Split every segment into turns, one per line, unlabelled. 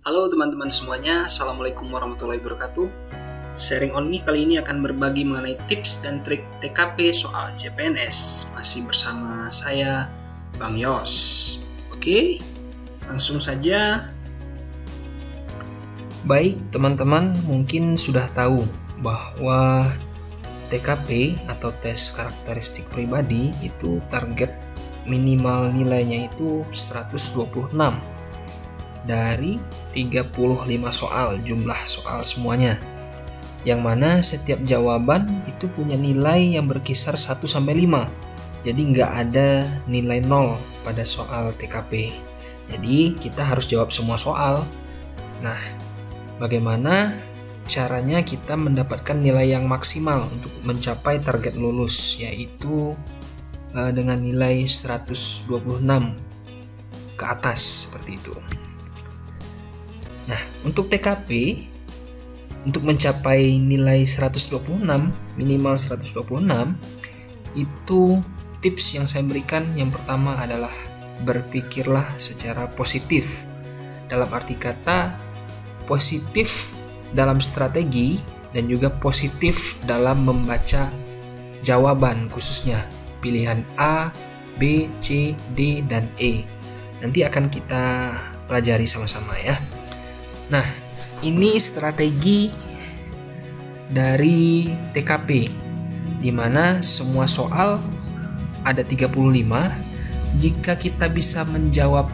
Halo teman-teman semuanya, Assalamualaikum warahmatullahi wabarakatuh. Sharing on me kali ini akan berbagi mengenai tips dan trik TKP soal CPNS. Masih bersama saya, Bang Yos. Oke, langsung saja. Baik teman-teman, mungkin sudah tahu bahwa TKP atau tes karakteristik pribadi itu target minimal nilainya itu 126 dari 35 soal, jumlah soal semuanya, yang mana setiap jawaban itu punya nilai yang berkisar 1-5. Jadi nggak ada nilai 0 pada soal TKP. Jadi kita harus jawab semua soal. Nah, bagaimana caranya kita mendapatkan nilai yang maksimal untuk mencapai target lulus, yaitu dengan nilai 126 ke atas seperti itu. Nah, untuk TKP, untuk mencapai nilai 126, minimal 126, itu tips yang saya berikan yang pertama adalah berpikirlah secara positif. Dalam arti kata, positif dalam strategi dan juga positif dalam membaca jawaban, khususnya pilihan A, B, C, D, dan E. Nanti akan kita pelajari sama-sama ya. Nah, ini strategi dari TKP, di mana semua soal ada 35. Jika kita bisa menjawab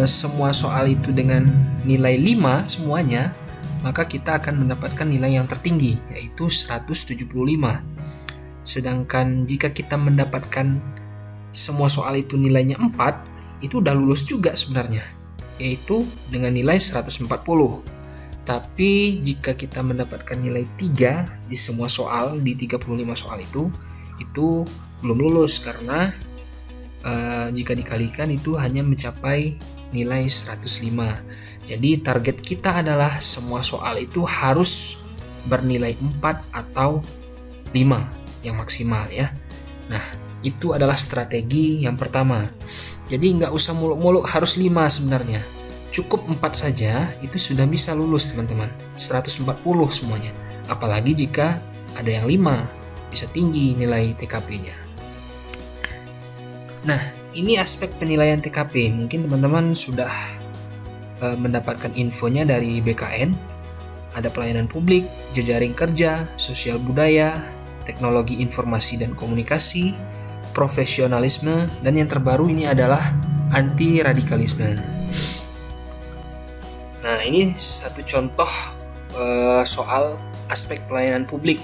semua soal itu dengan nilai 5 semuanya, maka kita akan mendapatkan nilai yang tertinggi, yaitu 175. Sedangkan jika kita mendapatkan semua soal itu nilainya 4, itu udah lulus juga sebenarnya, yaitu dengan nilai 140. Tapi jika kita mendapatkan nilai 3 di semua soal, di 35 soal itu belum lulus, karena jika dikalikan itu hanya mencapai nilai 105. Jadi target kita adalah semua soal itu harus bernilai 4 atau 5 yang maksimal ya. Nah, itu adalah strategi yang pertama. Jadi nggak usah muluk-muluk harus 5 sebenarnya. Cukup 4 saja itu sudah bisa lulus teman-teman. 140 semuanya. Apalagi jika ada yang 5, bisa tinggi nilai TKP-nya. Nah, ini aspek penilaian TKP. Mungkin teman-teman sudah mendapatkan infonya dari BKN. Ada pelayanan publik, jejaring kerja, sosial budaya, teknologi informasi dan komunikasi, profesionalisme, dan yang terbaru ini adalah anti radikalisme. Nah, ini satu contoh soal aspek pelayanan publik.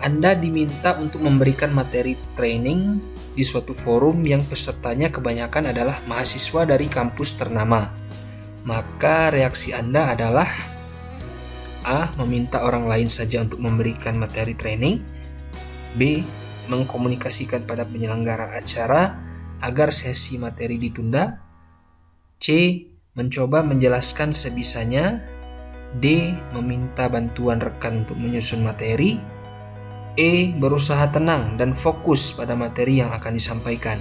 Anda diminta untuk memberikan materi training di suatu forum yang pesertanya kebanyakan adalah mahasiswa dari kampus ternama. Maka reaksi Anda adalah A. Meminta orang lain saja untuk memberikan materi training. B. Mengkomunikasikan pada penyelenggara acara agar sesi materi ditunda. C. Mencoba menjelaskan sebisanya. D. Meminta bantuan rekan untuk menyusun materi. E. Berusaha tenang dan fokus pada materi yang akan disampaikan.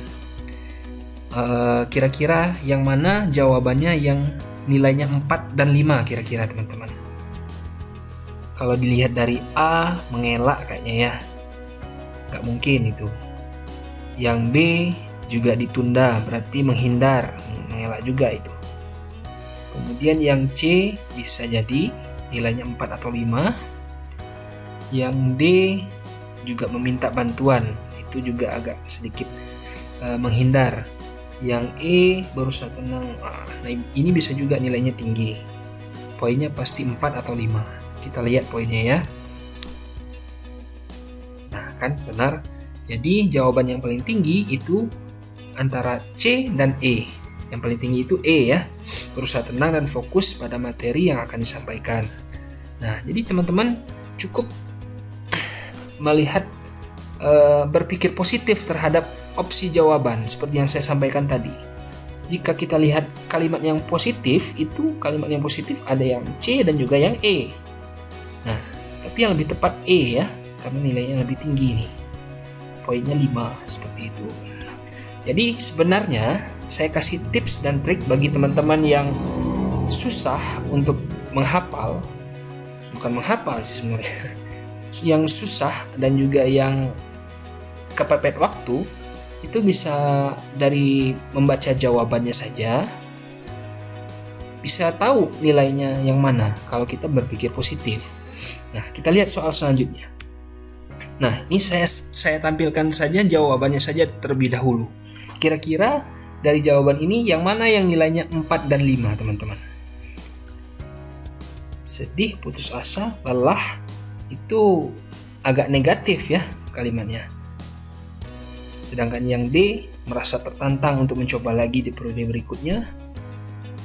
Kira-kira yang mana jawabannya yang nilainya 4 dan 5 kira-kira teman-teman? Kalau dilihat dari A, mengelak kayaknya ya. Nggak mungkin itu. Yang B juga ditunda, berarti menghindar, mengelak juga itu. Kemudian yang C bisa jadi nilainya 4 atau 5. Yang D juga meminta bantuan, itu juga agak sedikit menghindar. Yang E berusaha tenang. Nah, ini bisa juga nilainya tinggi. Poinnya pasti 4 atau 5. Kita lihat poinnya ya. Nah, kan benar. Jadi jawaban yang paling tinggi itu antara C dan E. Yang paling tinggi itu E ya. Berusaha tenang dan fokus pada materi yang akan disampaikan. Nah, jadi teman-teman cukup melihat, berpikir positif terhadap opsi jawaban seperti yang saya sampaikan tadi. Jika kita lihat kalimat yang positif, itu kalimat yang positif ada yang C dan juga yang E. Nah, tapi yang lebih tepat E ya, karena nilainya lebih tinggi nih. Poinnya 5 seperti itu. Jadi sebenarnya saya kasih tips dan trik bagi teman-teman yang susah untuk menghafal, bukan menghafal sih sebenarnya, yang susah dan juga yang kepepet waktu, itu bisa dari membaca jawabannya saja bisa tahu nilainya yang mana kalau kita berpikir positif. Nah, kita lihat soal selanjutnya. Nah, ini saya tampilkan saja jawabannya saja terlebih dahulu. Kira-kira dari jawaban ini yang mana yang nilainya 4 dan 5, teman-teman? Sedih, putus asa, lelah, itu agak negatif ya kalimatnya. Sedangkan yang D, merasa tertantang untuk mencoba lagi di periode berikutnya.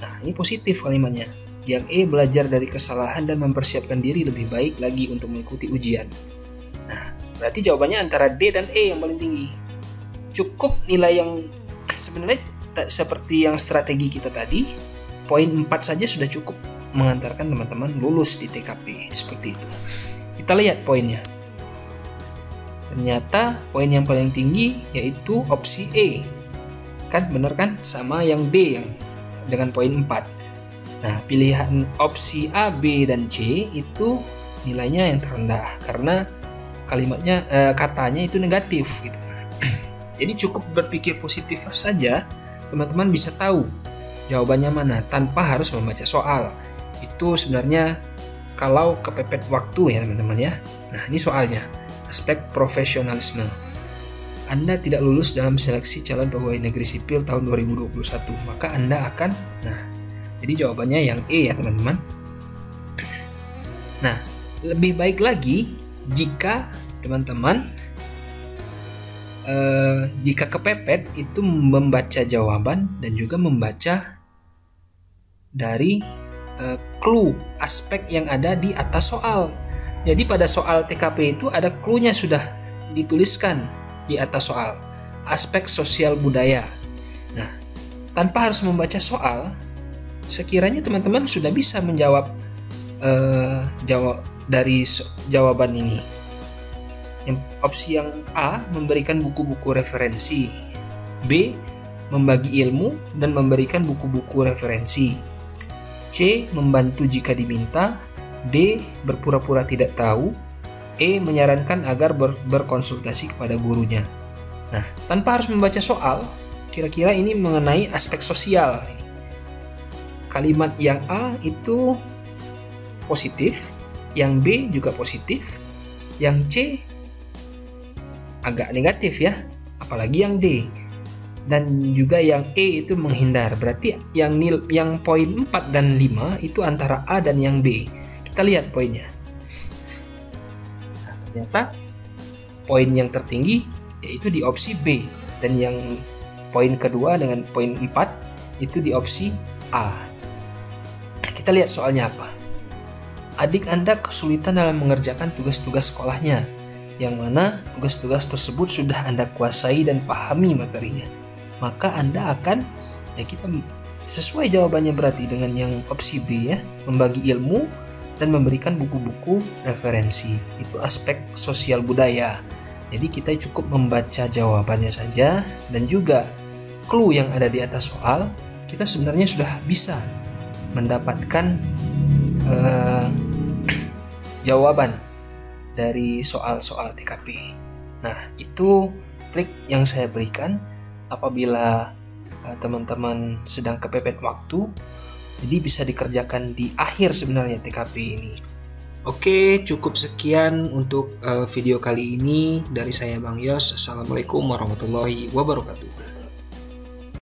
Nah, ini positif kalimatnya. Yang E, belajar dari kesalahan dan mempersiapkan diri lebih baik lagi untuk mengikuti ujian. Nah, berarti jawabannya antara D dan E yang paling tinggi. Cukup nilai yang sebenarnya seperti yang strategi kita tadi, poin 4 saja sudah cukup mengantarkan teman-teman lulus di TKP, seperti itu. Kita lihat poinnya. Ternyata poin yang paling tinggi yaitu opsi E. Kan bener kan? Sama yang D yang dengan poin 4. Nah, pilihan opsi A, B, dan C itu nilainya yang terendah karena kalimatnya katanya itu negatif gitu. Jadi cukup berpikir positif saja, teman-teman bisa tahu jawabannya mana tanpa harus membaca soal. Itu sebenarnya kalau kepepet waktu ya teman-teman ya. Nah, ini soalnya aspek profesionalisme. Anda tidak lulus dalam seleksi calon pegawai negeri sipil tahun 2021, maka Anda akan, jadi jawabannya yang E ya teman-teman. Nah, lebih baik lagi jika teman-teman jika kepepet itu membaca jawaban dan juga membaca dari clue aspek yang ada di atas soal. Jadi pada soal TKP itu ada clue-nya sudah dituliskan di atas soal, aspek sosial budaya. Nah, tanpa harus membaca soal, sekiranya teman-teman sudah bisa menjawab dari jawaban ini. Opsi yang A, memberikan buku-buku referensi. B, membagi ilmu dan memberikan buku-buku referensi. C, membantu jika diminta. D, berpura-pura tidak tahu. E, menyarankan agar berkonsultasi kepada gurunya. Nah, tanpa harus membaca soal, kira-kira ini mengenai aspek sosial. Kalimat yang A itu positif, yang B juga positif, yang C agak negatif ya, apalagi yang D. Dan juga yang E itu menghindar. Berarti yang poin 4 dan 5 itu antara A dan yang B. Kita lihat poinnya. Ternyata poin yang tertinggi yaitu di opsi B, dan yang poin kedua dengan poin 4 itu di opsi A. Kita lihat soalnya apa. Adik Anda kesulitan dalam mengerjakan tugas-tugas sekolahnya, yang mana tugas-tugas tersebut sudah Anda kuasai dan pahami materinya. Maka Anda akan, kita sesuai jawabannya berarti dengan yang opsi B ya, membagi ilmu dan memberikan buku-buku referensi. Itu aspek sosial budaya. Jadi kita cukup membaca jawabannya saja dan juga clue yang ada di atas soal, kita sebenarnya sudah bisa mendapatkan jawaban dari soal-soal TKP. Nah, itu trik yang saya berikan apabila teman-teman sedang kepepet waktu. Jadi bisa dikerjakan di akhir sebenarnya TKP ini. Oke, cukup sekian untuk video kali ini dari saya Bang Yos. Assalamualaikum warahmatullahi wabarakatuh.